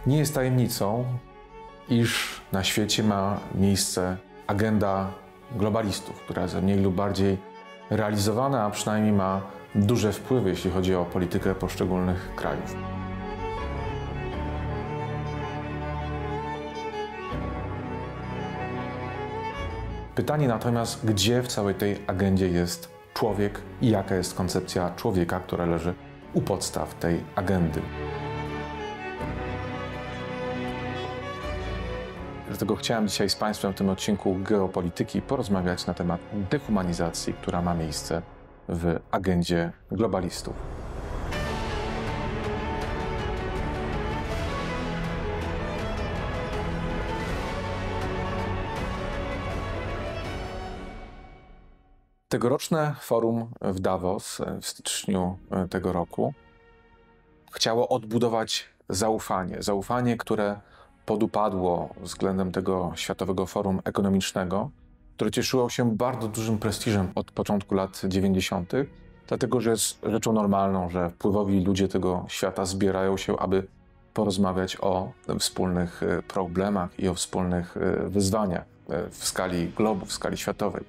Nie jest tajemnicą, iż na świecie ma miejsce agenda globalistów, która jest mniej lub bardziej realizowana, a przynajmniej ma duże wpływy, jeśli chodzi o politykę poszczególnych krajów. Pytanie natomiast, gdzie w całej tej agendzie jest człowiek i jaka jest koncepcja człowieka, która leży u podstaw tej agendy. Dlatego chciałem dzisiaj z Państwem w tym odcinku Geopolityki porozmawiać na temat dehumanizacji, która ma miejsce w agendzie globalistów. Tegoroczne forum w Davos w styczniu tego roku chciało odbudować zaufanie, które podupadło względem tego Światowego Forum Ekonomicznego, które cieszyło się bardzo dużym prestiżem od początku lat 90., dlatego że jest rzeczą normalną, że wpływowi ludzie tego świata zbierają się, aby porozmawiać o wspólnych problemach i o wspólnych wyzwaniach w skali globu, w skali światowej.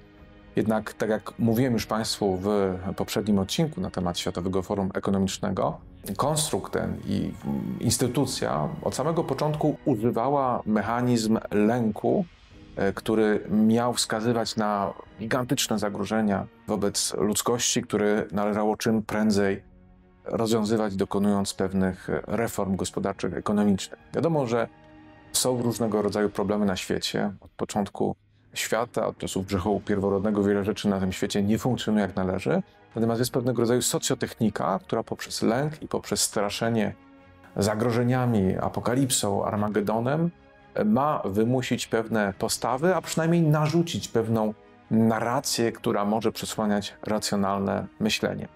Jednak, tak jak mówiłem już Państwu w poprzednim odcinku na temat Światowego Forum Ekonomicznego, konstrukt ten i instytucja od samego początku używała mechanizm lęku, który miał wskazywać na gigantyczne zagrożenia wobec ludzkości, które należało czym prędzej rozwiązywać, dokonując pewnych reform gospodarczych, ekonomicznych. Wiadomo, że są różnego rodzaju problemy na świecie. Od początku świata, od czasów grzechu pierworodnego wiele rzeczy na tym świecie nie funkcjonuje jak należy. Natomiast jest pewnego rodzaju socjotechnika, która poprzez lęk i poprzez straszenie zagrożeniami, apokalipsą, Armagedonem ma wymusić pewne postawy, a przynajmniej narzucić pewną narrację, która może przesłaniać racjonalne myślenie.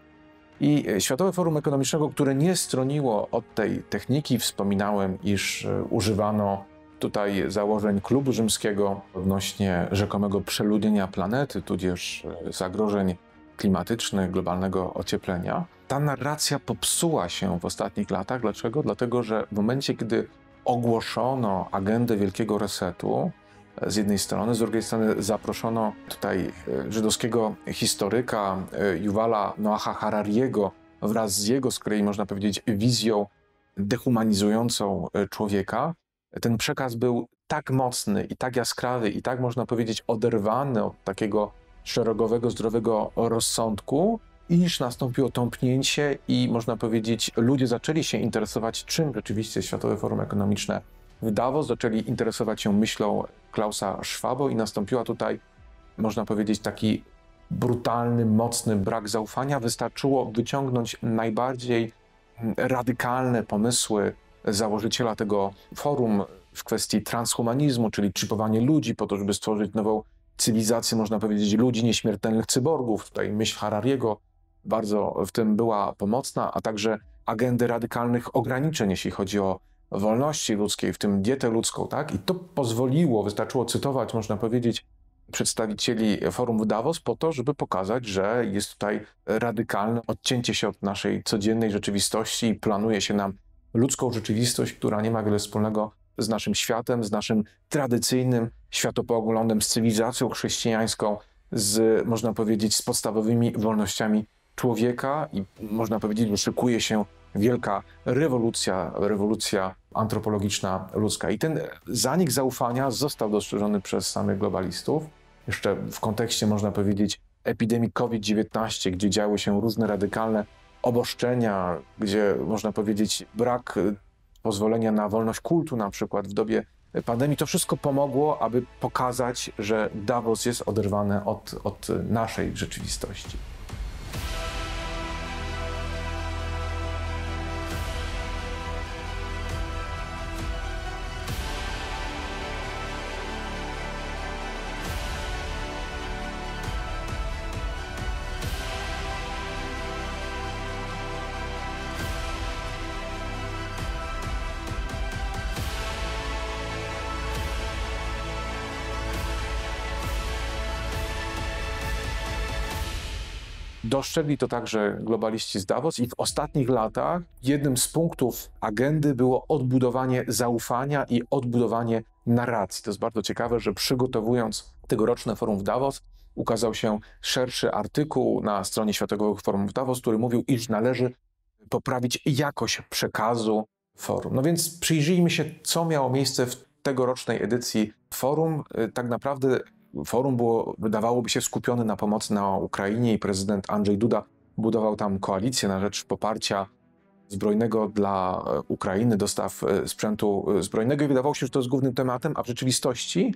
I Światowe Forum Ekonomicznego, które nie stroniło od tej techniki, wspominałem, iż używano tutaj założeń Klubu Rzymskiego odnośnie rzekomego przeludnienia planety, tudzież zagrożeń klimatycznych, globalnego ocieplenia. Ta narracja popsuła się w ostatnich latach. Dlaczego? Dlatego, że w momencie, kiedy ogłoszono agendę Wielkiego Resetu, z jednej strony, z drugiej strony zaproszono tutaj żydowskiego historyka Yuvala Noaha Harariego wraz z jego, z kolei można powiedzieć, wizją dehumanizującą człowieka. Ten przekaz był tak mocny i tak jaskrawy i tak, można powiedzieć, oderwany od takiego szeregowego, zdrowego rozsądku, iż nastąpiło tąpnięcie i, można powiedzieć, ludzie zaczęli się interesować, czym rzeczywiście Światowe Forum Ekonomiczne w Davos, zaczęli interesować się myślą Klausa Schwaba i nastąpiła tutaj, można powiedzieć, taki brutalny, mocny brak zaufania. Wystarczyło wyciągnąć najbardziej radykalne pomysły założyciela tego forum w kwestii transhumanizmu, czyli chipowanie ludzi po to, żeby stworzyć nową cywilizację, można powiedzieć, ludzi nieśmiertelnych cyborgów. Tutaj myśl Harariego bardzo w tym była pomocna, a także agendy radykalnych ograniczeń, jeśli chodzi o wolności ludzkiej, w tym dietę ludzką, tak? I to pozwoliło, wystarczyło cytować, można powiedzieć, przedstawicieli forum w Davos po to, żeby pokazać, że jest tutaj radykalne odcięcie się od naszej codziennej rzeczywistości i planuje się nam ludzką rzeczywistość, która nie ma wiele wspólnego z naszym światem, z naszym tradycyjnym światopoglądem, z cywilizacją chrześcijańską, z, można powiedzieć, z podstawowymi wolnościami człowieka i można powiedzieć, że szykuje się wielka rewolucja antropologiczna ludzka. I ten zanik zaufania został dostrzeżony przez samych globalistów. Jeszcze w kontekście, można powiedzieć, epidemii COVID-19, gdzie działy się różne radykalne obostrzenia, gdzie, można powiedzieć, brak pozwolenia na wolność kultu na przykład w dobie pandemii, to wszystko pomogło, aby pokazać, że Davos jest oderwany od naszej rzeczywistości. Dostrzegli to także globaliści z Davos i w ostatnich latach jednym z punktów agendy było odbudowanie zaufania i odbudowanie narracji. To jest bardzo ciekawe, że przygotowując tegoroczne forum w Davos, ukazał się szerszy artykuł na stronie Światowego Forum w Davos, który mówił, iż należy poprawić jakość przekazu forum. No więc przyjrzyjmy się, co miało miejsce w tegorocznej edycji forum. Tak naprawdę forum było, wydawałoby się, skupione na pomocy na Ukrainie i prezydent Andrzej Duda budował tam koalicję na rzecz poparcia zbrojnego dla Ukrainy, dostaw sprzętu zbrojnego i wydawało się, że to jest głównym tematem, a w rzeczywistości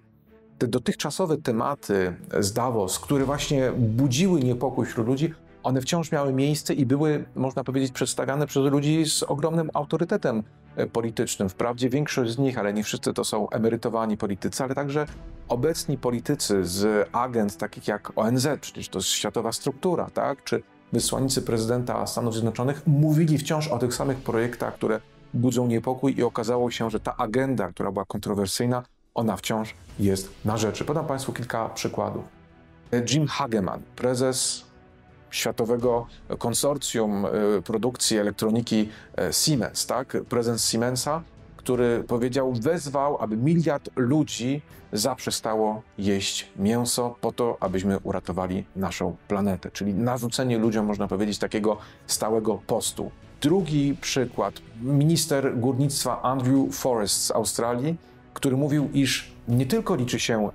te dotychczasowe tematy z Davos, które właśnie budziły niepokój wśród ludzi, one wciąż miały miejsce i były, można powiedzieć, przedstawiane przez ludzi z ogromnym autorytetem politycznym. Wprawdzie większość z nich, ale nie wszyscy to są emerytowani politycy, ale także obecni politycy z agend takich jak ONZ, przecież to jest światowa struktura, tak? Czy wysłannicy prezydenta Stanów Zjednoczonych mówili wciąż o tych samych projektach, które budzą niepokój i okazało się, że ta agenda, która była kontrowersyjna, ona wciąż jest na rzeczy. Podam Państwu kilka przykładów. Jim Hageman, prezes Światowego Konsorcjum Produkcji Elektroniki Siemens, tak? Prezes Siemensa, który powiedział, wezwał, aby 1 miliard ludzi zaprzestało jeść mięso po to, abyśmy uratowali naszą planetę. Czyli narzucenie ludziom, można powiedzieć, takiego stałego postu. Drugi przykład, minister górnictwa Andrew Forrest z Australii, który mówił, iż nie tylko liczy się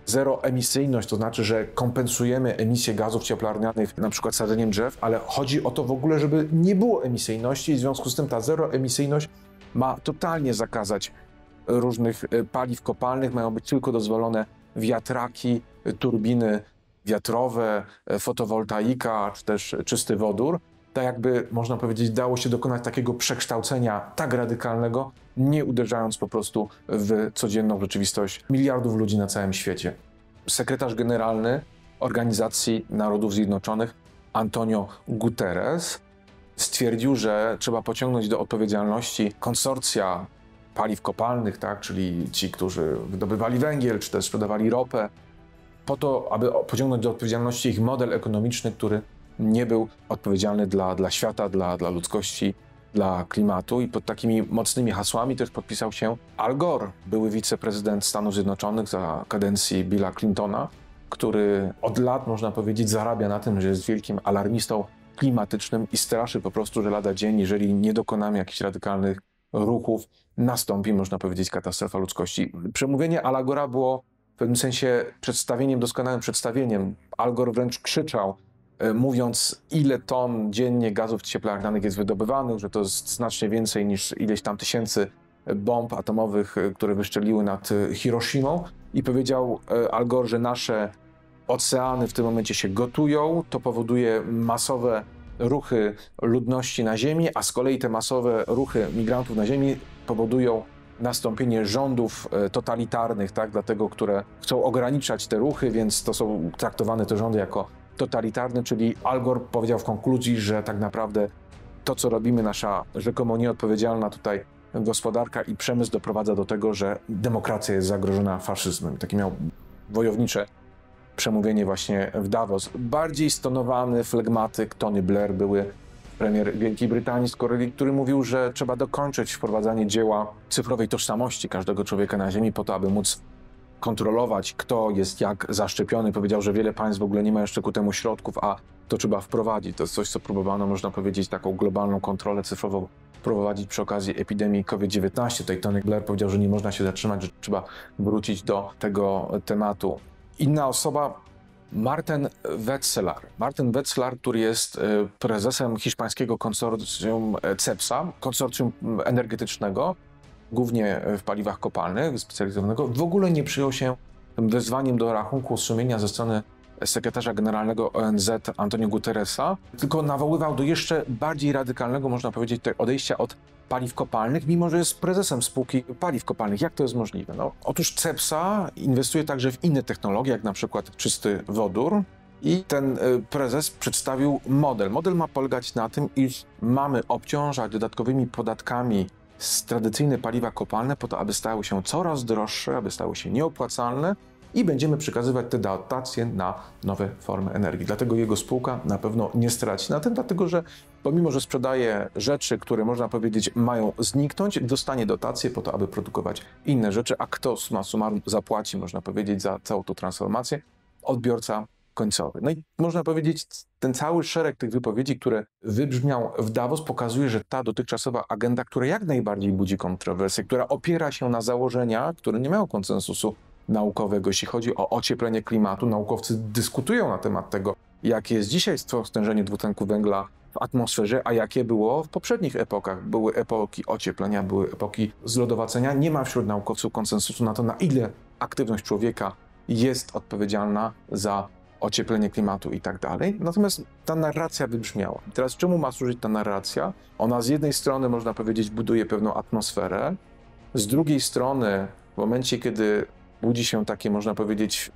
zeroemisyjność, to znaczy, że kompensujemy emisję gazów cieplarnianych na przykład sadzeniem drzew, ale chodzi o to w ogóle, żeby nie było emisyjności i w związku z tym ta zeroemisyjność ma totalnie zakazać różnych paliw kopalnych, mają być tylko dozwolone wiatraki, turbiny wiatrowe, fotowoltaika, czy też czysty wodór. Tak jakby, można powiedzieć, dało się dokonać takiego przekształcenia tak radykalnego, nie uderzając po prostu w codzienną rzeczywistość miliardów ludzi na całym świecie. Sekretarz generalny Organizacji Narodów Zjednoczonych Antonio Guterres stwierdził, że trzeba pociągnąć do odpowiedzialności konsorcja paliw kopalnych, tak, czyli ci, którzy wydobywali węgiel, czy też sprzedawali ropę, po to, aby pociągnąć do odpowiedzialności ich model ekonomiczny, który nie był odpowiedzialny dla świata, dla ludzkości, dla klimatu i pod takimi mocnymi hasłami też podpisał się Al Gore, były wiceprezydent Stanów Zjednoczonych za kadencji Billa Clintona, który od lat, można powiedzieć, zarabia na tym, że jest wielkim alarmistą klimatycznym i straszy po prostu, że lada dzień, jeżeli nie dokonamy jakichś radykalnych ruchów, nastąpi, można powiedzieć, katastrofa ludzkości. Przemówienie Ala Gore'a było w pewnym sensie przedstawieniem, doskonałym przedstawieniem. Al Gore wręcz krzyczał, mówiąc, ile ton dziennie gazów cieplarnianych jest wydobywanych, że to jest znacznie więcej niż ileś tam tysięcy bomb atomowych, które wyszczeliły nad Hiroshimą. I powiedział Al Gore, że nasze oceany w tym momencie się gotują, to powoduje masowe ruchy ludności na Ziemi, a z kolei te masowe ruchy migrantów na Ziemi powodują nastąpienie rządów totalitarnych, tak, dlatego, które chcą ograniczać te ruchy, więc to są traktowane te rządy jako totalitarne, czyli Al Gore powiedział w konkluzji, że tak naprawdę to, co robimy, nasza rzekomo nieodpowiedzialna tutaj gospodarka i przemysł doprowadza do tego, że demokracja jest zagrożona faszyzmem. Takie miał wojownicze przemówienie właśnie w Davos. Bardziej stonowany flegmatyk Tony Blair, były premier Wielkiej Brytanii z kolei, który mówił, że trzeba dokończyć wprowadzanie dzieła cyfrowej tożsamości każdego człowieka na Ziemi po to, aby móc kontrolować, kto jest jak zaszczepiony. Powiedział, że wiele państw w ogóle nie ma jeszcze ku temu środków, a to trzeba wprowadzić. To jest coś, co próbowano, można powiedzieć, taką globalną kontrolę cyfrową wprowadzić przy okazji epidemii COVID-19. Tutaj Tony Blair powiedział, że nie można się zatrzymać, że trzeba wrócić do tego tematu. Inna osoba, Martin Wetselaar. Martin Wetselaar, który jest prezesem hiszpańskiego konsorcjum CEPSA, konsorcjum energetycznego, głównie w paliwach kopalnych, specjalizowanego, w ogóle nie przyjął się tym wezwaniem do rachunku sumienia ze strony sekretarza generalnego ONZ Antonio Guterresa, tylko nawoływał do jeszcze bardziej radykalnego, można powiedzieć, odejścia od paliw kopalnych, mimo że jest prezesem spółki paliw kopalnych. Jak to jest możliwe? No, otóż CEPSA inwestuje także w inne technologie, jak na przykład czysty wodór, i ten prezes przedstawił model. Model ma polegać na tym, iż mamy obciążać dodatkowymi podatkami tradycyjne paliwa kopalne po to, aby stały się coraz droższe, aby stały się nieopłacalne i będziemy przekazywać te dotacje na nowe formy energii. Dlatego jego spółka na pewno nie straci na tym, dlatego że pomimo, że sprzedaje rzeczy, które można powiedzieć mają zniknąć, dostanie dotacje po to, aby produkować inne rzeczy, a kto summa summarum zapłaci, można powiedzieć, za całą tą transformację? Odbiorca końcowy. No i można powiedzieć, ten cały szereg tych wypowiedzi, które wybrzmiał w Davos, pokazuje, że ta dotychczasowa agenda, która jak najbardziej budzi kontrowersje, która opiera się na założeniach, które nie mają konsensusu naukowego, jeśli chodzi o ocieplenie klimatu. Naukowcy dyskutują na temat tego, jakie jest dzisiaj stężenie dwutlenku węgla w atmosferze, a jakie było w poprzednich epokach. Były epoki ocieplenia, były epoki zlodowacenia. Nie ma wśród naukowców konsensusu na to, na ile aktywność człowieka jest odpowiedzialna za ocieplenie klimatu i tak dalej. Natomiast ta narracja wybrzmiała. Teraz czemu ma służyć ta narracja? Ona z jednej strony, można powiedzieć, buduje pewną atmosferę, z drugiej strony, w momencie, kiedy budzi się takie, można powiedzieć,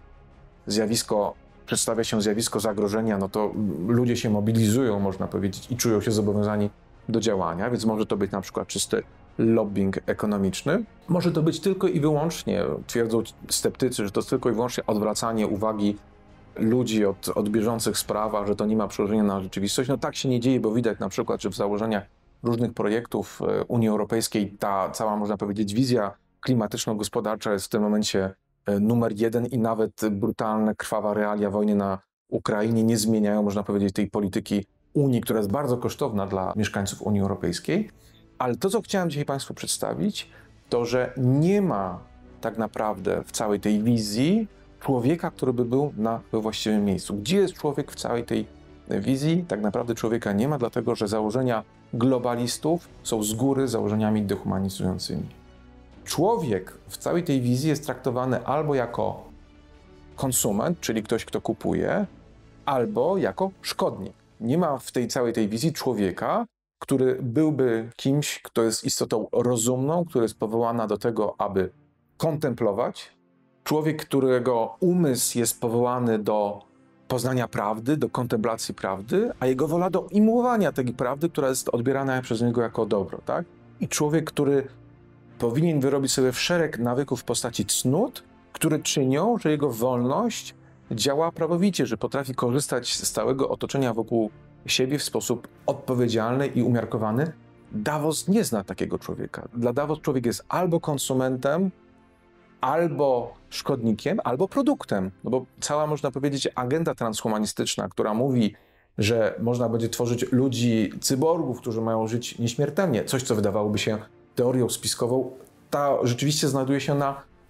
zjawisko, przedstawia się zjawisko zagrożenia, no to ludzie się mobilizują, można powiedzieć, i czują się zobowiązani do działania, więc może to być na przykład czysty lobbying ekonomiczny. Może to być tylko i wyłącznie, twierdzą sceptycy, że to jest tylko i wyłącznie odwracanie uwagi ludzi od bieżących spraw, że to nie ma przełożenia na rzeczywistość. No tak się nie dzieje, bo widać na przykład, że w założeniach różnych projektów Unii Europejskiej ta cała, można powiedzieć, wizja klimatyczno-gospodarcza jest w tym momencie numer jeden i nawet brutalne, krwawa realia wojny na Ukrainie nie zmieniają, można powiedzieć, tej polityki Unii, która jest bardzo kosztowna dla mieszkańców Unii Europejskiej. Ale to, co chciałem dzisiaj Państwu przedstawić, to, że nie ma tak naprawdę w całej tej wizji człowieka, który by był we właściwym miejscu. Gdzie jest człowiek w całej tej wizji? Tak naprawdę człowieka nie ma, dlatego że założenia globalistów są z góry założeniami dehumanizującymi. Człowiek w całej tej wizji jest traktowany albo jako konsument, czyli ktoś, kto kupuje, albo jako szkodnik. Nie ma w tej całej tej wizji człowieka, który byłby kimś, kto jest istotą rozumną, który jest powołana do tego, aby kontemplować. Człowiek, którego umysł jest powołany do poznania prawdy, do kontemplacji prawdy, a jego wola do imułowania tej prawdy, która jest odbierana przez niego jako dobro, tak? I człowiek, który powinien wyrobić sobie szereg nawyków w postaci cnót, które czynią, że jego wolność działa prawowicie, że potrafi korzystać z stałego otoczenia wokół siebie w sposób odpowiedzialny i umiarkowany. Davos nie zna takiego człowieka. Dla Davos człowiek jest albo konsumentem, albo szkodnikiem, albo produktem. No bo cała, można powiedzieć, agenda transhumanistyczna, która mówi, że można będzie tworzyć ludzi cyborgów, którzy mają żyć nieśmiertelnie, coś, co wydawałoby się teorią spiskową, ta rzeczywiście znajduje się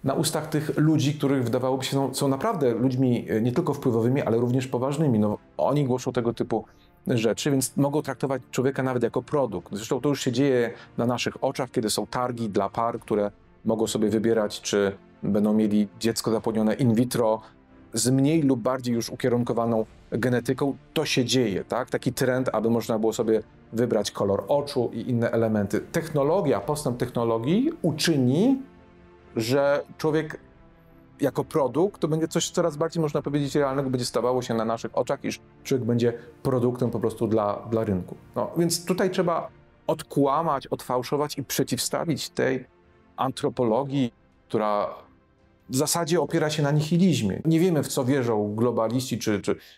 na ustach tych ludzi, których wydawałoby się są naprawdę ludźmi nie tylko wpływowymi, ale również poważnymi. No, oni głoszą tego typu rzeczy, więc mogą traktować człowieka nawet jako produkt. Zresztą to już się dzieje na naszych oczach, kiedy są targi dla par, które mogą sobie wybierać, czy będą mieli dziecko zapłodnione in vitro z mniej lub bardziej już ukierunkowaną genetyką. To się dzieje, tak? Taki trend, aby można było sobie wybrać kolor oczu i inne elementy. Technologia, postęp technologii uczyni, że człowiek jako produkt to będzie coś coraz bardziej, można powiedzieć, realnego, będzie stawało się na naszych oczach, iż człowiek będzie produktem po prostu dla rynku. No, więc tutaj trzeba odkłamać, odfałszować i przeciwstawić tej antropologii, która w zasadzie opiera się na nihilizmie. Nie wiemy, w co wierzą globaliści,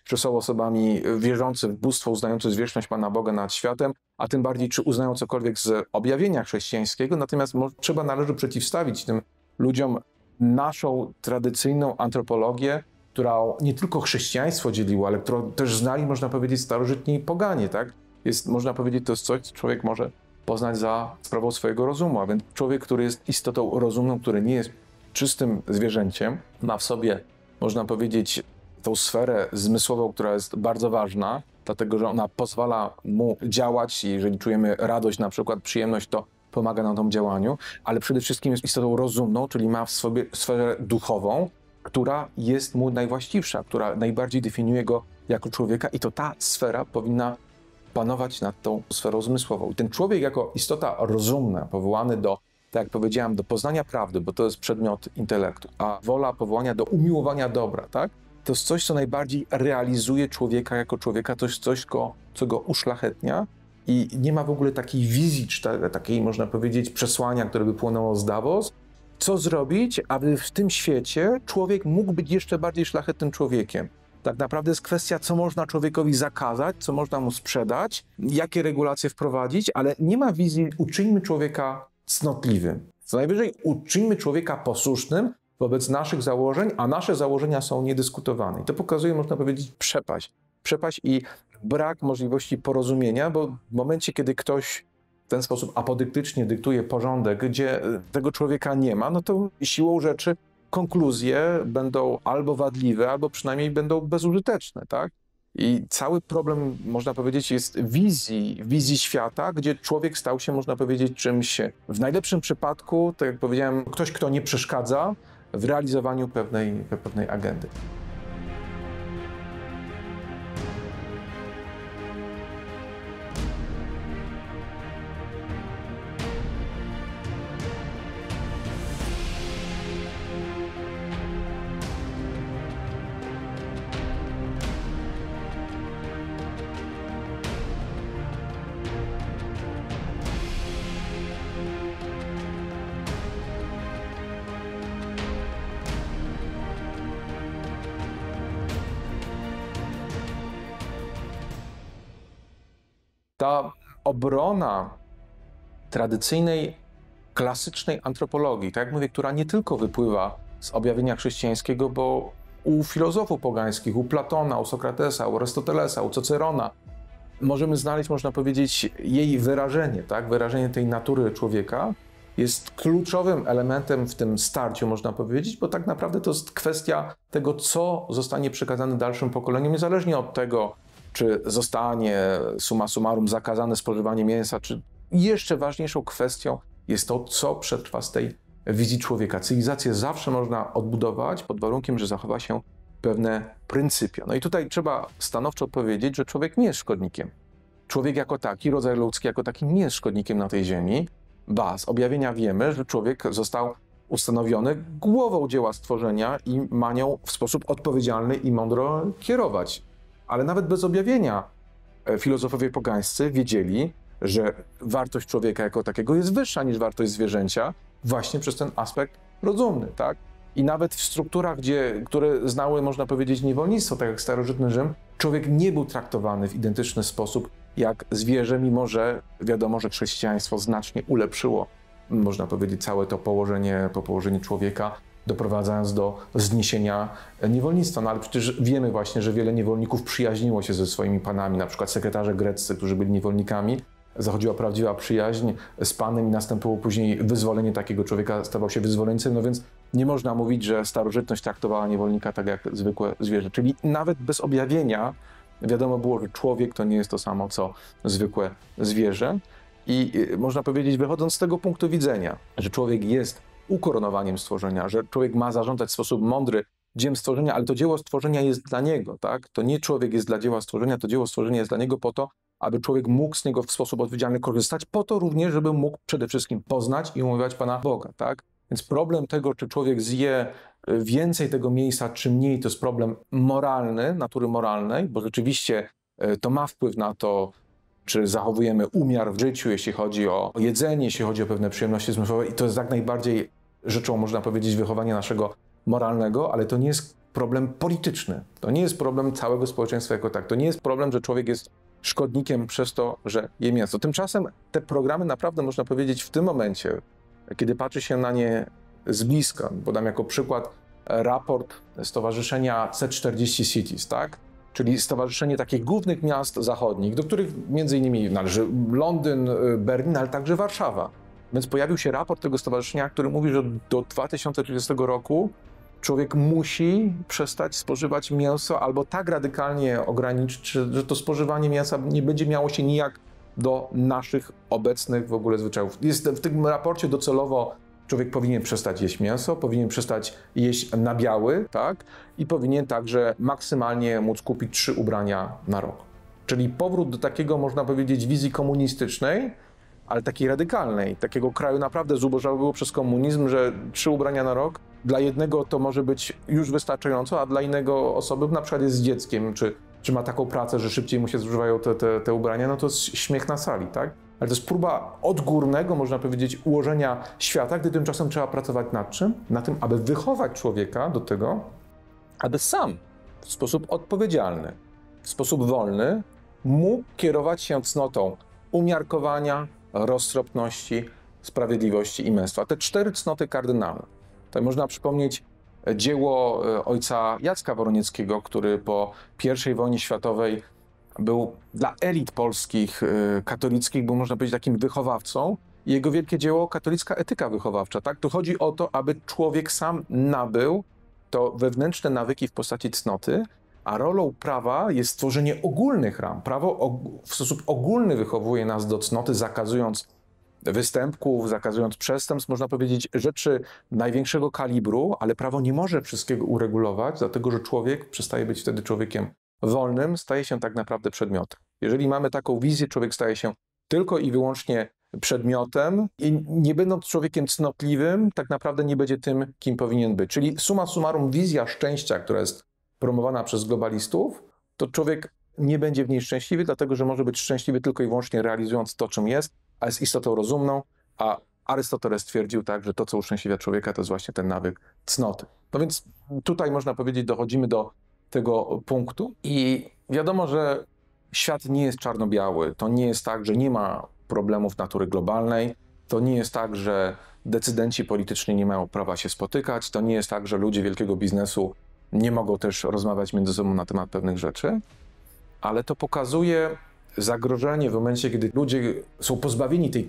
czy są osobami wierzący w bóstwo, uznające zwierzchność Pana Boga nad światem, a tym bardziej, czy uznają cokolwiek z objawienia chrześcijańskiego. Natomiast należy przeciwstawić tym ludziom naszą tradycyjną antropologię, która nie tylko chrześcijaństwo dzieliło, ale którą też znali, można powiedzieć, starożytni poganie, tak? Można powiedzieć, to jest coś, co człowiek może poznać za sprawą swojego rozumu, a więc człowiek, który jest istotą rozumną, który nie jest czystym zwierzęciem, ma w sobie, można powiedzieć, tą sferę zmysłową, która jest bardzo ważna, dlatego że ona pozwala mu działać i jeżeli czujemy radość, na przykład przyjemność, to pomaga nam w tym działaniu, ale przede wszystkim jest istotą rozumną, czyli ma w sobie sferę duchową, która jest mu najwłaściwsza, która najbardziej definiuje go jako człowieka i to ta sfera powinna panować nad tą sferą zmysłową. I ten człowiek jako istota rozumna, powołany do, tak jak powiedziałem, do poznania prawdy, bo to jest przedmiot intelektu, a wola powołania do umiłowania dobra, tak? To jest coś, co najbardziej realizuje człowieka jako człowieka, to jest coś, co go uszlachetnia i nie ma w ogóle takiej wizji, czy takiej, można powiedzieć, przesłania, które by płynęło z Davos, co zrobić, aby w tym świecie człowiek mógł być jeszcze bardziej szlachetnym człowiekiem. Tak naprawdę jest kwestia, co można człowiekowi zakazać, co można mu sprzedać, jakie regulacje wprowadzić, ale nie ma wizji uczyńmy człowieka cnotliwym. Co najwyżej uczyńmy człowieka posłusznym wobec naszych założeń, a nasze założenia są niedyskutowane. I to pokazuje, można powiedzieć, przepaść. Przepaść i brak możliwości porozumienia, bo w momencie, kiedy ktoś w ten sposób apodyktycznie dyktuje porządek, gdzie tego człowieka nie ma, no to siłą rzeczy konkluzje będą albo wadliwe, albo przynajmniej będą bezużyteczne, tak? I cały problem, można powiedzieć, jest wizji świata, gdzie człowiek stał się, można powiedzieć, czymś w najlepszym przypadku, tak jak powiedziałem, ktoś, kto nie przeszkadza w realizowaniu pewnej agendy. Ta obrona tradycyjnej, klasycznej antropologii, tak jak mówię, która nie tylko wypływa z objawienia chrześcijańskiego, bo u filozofów pogańskich, u Platona, u Sokratesa, u Arystotelesa, u Cycerona możemy znaleźć, można powiedzieć, jej wyrażenie, tak? Wyrażenie tej natury człowieka jest kluczowym elementem w tym starciu, można powiedzieć, bo tak naprawdę to jest kwestia tego, co zostanie przekazane dalszym pokoleniom, niezależnie od tego, czy zostanie summa summarum zakazane spożywanie mięsa, czy jeszcze ważniejszą kwestią jest to, co przetrwa z tej wizji człowieka. Cywilizację zawsze można odbudować pod warunkiem, że zachowa się pewne pryncypia. No i tutaj trzeba stanowczo powiedzieć, że człowiek nie jest szkodnikiem. Człowiek jako taki, rodzaj ludzki jako taki nie jest szkodnikiem na tej ziemi. Ba, z objawienia wiemy, że człowiek został ustanowiony głową dzieła stworzenia i ma nią w sposób odpowiedzialny i mądro kierować. Ale nawet bez objawienia filozofowie pogańscy wiedzieli, że wartość człowieka jako takiego jest wyższa niż wartość zwierzęcia właśnie przez ten aspekt rozumny, tak? I nawet w strukturach, które znały, można powiedzieć, niewolnictwo, tak jak starożytny Rzym, człowiek nie był traktowany w identyczny sposób jak zwierzę, mimo że wiadomo, że chrześcijaństwo znacznie ulepszyło, można powiedzieć, całe to położenie człowieka, doprowadzając do zniesienia niewolnictwa. No ale przecież wiemy właśnie, że wiele niewolników przyjaźniło się ze swoimi panami, na przykład sekretarze greccy, którzy byli niewolnikami. Zachodziła prawdziwa przyjaźń z panem i następowało później wyzwolenie takiego człowieka, stawał się wyzwoleńcem, no więc nie można mówić, że starożytność traktowała niewolnika tak jak zwykłe zwierzę. Czyli nawet bez objawienia wiadomo było, że człowiek to nie jest to samo, co zwykłe zwierzę. I można powiedzieć, wychodząc z tego punktu widzenia, że człowiek jest ukoronowaniem stworzenia, że człowiek ma zarządzać w sposób mądry dziełem stworzenia, ale to dzieło stworzenia jest dla niego, tak? To nie człowiek jest dla dzieła stworzenia, to dzieło stworzenia jest dla niego po to, aby człowiek mógł z niego w sposób odpowiedzialny korzystać, po to również, żeby mógł przede wszystkim poznać i umiłować Pana Boga, tak? Więc problem tego, czy człowiek zje więcej tego mięsa, czy mniej, to jest problem moralny, natury moralnej, bo rzeczywiście to ma wpływ na to, czy zachowujemy umiar w życiu, jeśli chodzi o jedzenie, jeśli chodzi o pewne przyjemności zmysłowe i to jest jak najbardziej rzeczą, można powiedzieć, wychowania naszego moralnego, ale to nie jest problem polityczny. To nie jest problem całego społeczeństwa jako tak. To nie jest problem, że człowiek jest szkodnikiem przez to, że je mięso. Tymczasem te programy naprawdę, można powiedzieć, w tym momencie, kiedy patrzy się na nie z bliska, podam jako przykład raport Stowarzyszenia C40 Cities, tak? Czyli stowarzyszenie takich głównych miast zachodnich, do których między innymi należy Londyn, Berlin, ale także Warszawa. Więc pojawił się raport tego stowarzyszenia, który mówi, że do 2030 roku człowiek musi przestać spożywać mięso albo tak radykalnie ograniczyć, że to spożywanie mięsa nie będzie miało się nijak do naszych obecnych w ogóle zwyczajów. Jest w tym raporcie docelowo człowiek powinien przestać jeść mięso, powinien przestać jeść nabiały, tak? I powinien także maksymalnie móc kupić 3 ubrania na rok. Czyli powrót do takiego, można powiedzieć, wizji komunistycznej, ale takiej radykalnej, takiego kraju naprawdę zubożałego przez komunizm, że 3 ubrania na rok dla jednego to może być już wystarczająco, a dla innego osoby, na przykład jest z dzieckiem, czy ma taką pracę, że szybciej mu się zużywają te ubrania, no to jest śmiech na sali, tak? ale to jest próba odgórnego, można powiedzieć, ułożenia świata, gdy tymczasem trzeba pracować nad czym? Na tym, aby wychować człowieka do tego, aby sam w sposób odpowiedzialny, w sposób wolny mógł kierować się cnotą umiarkowania, roztropności, sprawiedliwości i męstwa. Te 4 cnoty kardynalne. Tutaj można przypomnieć dzieło ojca Jacka Woronieckiego, który po I wojnie światowej był dla elit polskich, katolickich, był, można powiedzieć, takim wychowawcą. I jego wielkie dzieło Katolicka etyka wychowawcza. Tak? Tu chodzi o to, aby człowiek sam nabył to wewnętrzne nawyki w postaci cnoty, a rolą prawa jest stworzenie ogólnych ram. Prawo w sposób ogólny wychowuje nas do cnoty, zakazując występków, zakazując przestępstw, można powiedzieć, rzeczy największego kalibru, ale prawo nie może wszystkiego uregulować, dlatego że człowiek przestaje być wtedy człowiekiem wolnym, staje się tak naprawdę przedmiotem. Jeżeli mamy taką wizję, człowiek staje się tylko i wyłącznie przedmiotem i nie będąc człowiekiem cnotliwym, tak naprawdę nie będzie tym, kim powinien być. Czyli summa summarum wizja szczęścia, która jest promowana przez globalistów, to człowiek nie będzie w niej szczęśliwy, dlatego że może być szczęśliwy tylko i wyłącznie realizując to, czym jest, a jest istotą rozumną, a Arystoteles twierdził tak, że to, co uszczęśliwia człowieka, to jest właśnie ten nawyk cnoty. No więc tutaj można powiedzieć, dochodzimy do tego punktu i wiadomo, że świat nie jest czarno-biały. To nie jest tak, że nie ma problemów natury globalnej. To nie jest tak, że decydenci polityczni nie mają prawa się spotykać. To nie jest tak, że ludzie wielkiego biznesu nie mogą też rozmawiać między sobą na temat pewnych rzeczy. Ale to pokazuje zagrożenie w momencie, kiedy ludzie są pozbawieni tej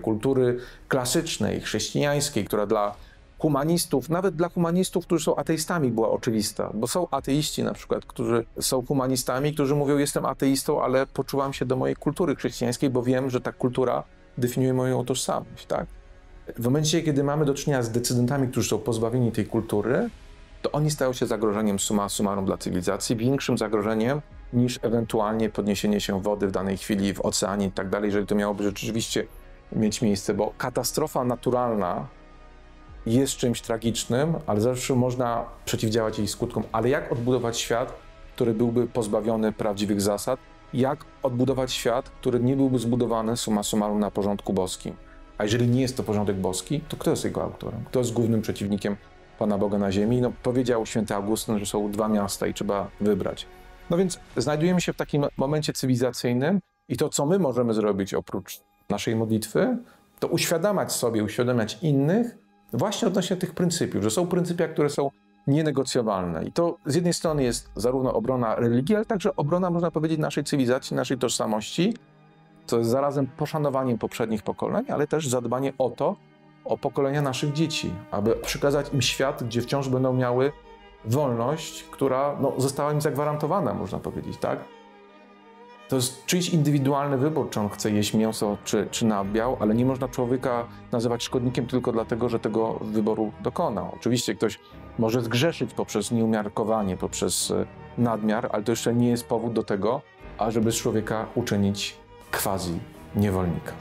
kultury klasycznej, chrześcijańskiej, która dla humanistów, nawet dla humanistów, którzy są ateistami, była oczywista. Bo są ateiści na przykład, którzy są humanistami, którzy mówią, jestem ateistą, ale poczułam się do mojej kultury chrześcijańskiej, bo wiem, że ta kultura definiuje moją tożsamość. Tak? W momencie, kiedy mamy do czynienia z decydentami, którzy są pozbawieni tej kultury, to oni stają się zagrożeniem summa summarum dla cywilizacji, większym zagrożeniem niż ewentualnie podniesienie się wody w danej chwili w oceanie i tak dalej, jeżeli to miałoby rzeczywiście mieć miejsce, bo katastrofa naturalna jest czymś tragicznym, ale zawsze można przeciwdziałać jej skutkom. Ale jak odbudować świat, który byłby pozbawiony prawdziwych zasad? Jak odbudować świat, który nie byłby zbudowany summa summarum na porządku boskim? A jeżeli nie jest to porządek boski, to kto jest jego autorem? Kto jest głównym przeciwnikiem Pana Boga na ziemi? No, powiedział święty Augustyn, że są 2 miasta i trzeba wybrać. No więc znajdujemy się w takim momencie cywilizacyjnym i to, co my możemy zrobić oprócz naszej modlitwy, to uświadamiać sobie, uświadamiać innych właśnie odnośnie tych pryncypiów, że są pryncypia, które są nienegocjowalne. I to z jednej strony jest zarówno obrona religii, ale także obrona, można powiedzieć, naszej cywilizacji, naszej tożsamości, co jest zarazem poszanowaniem poprzednich pokoleń, ale też zadbanie o to, o pokolenia naszych dzieci, aby przekazać im świat, gdzie wciąż będą miały wolność, która została im zagwarantowana, można powiedzieć, tak? To jest czyjś indywidualny wybór, czy on chce jeść mięso, czy nabiał, ale nie można człowieka nazywać szkodnikiem tylko dlatego, że tego wyboru dokonał. Oczywiście ktoś może zgrzeszyć poprzez nieumiarkowanie, poprzez nadmiar, ale to jeszcze nie jest powód do tego, ażeby z człowieka uczynić quasi niewolnika.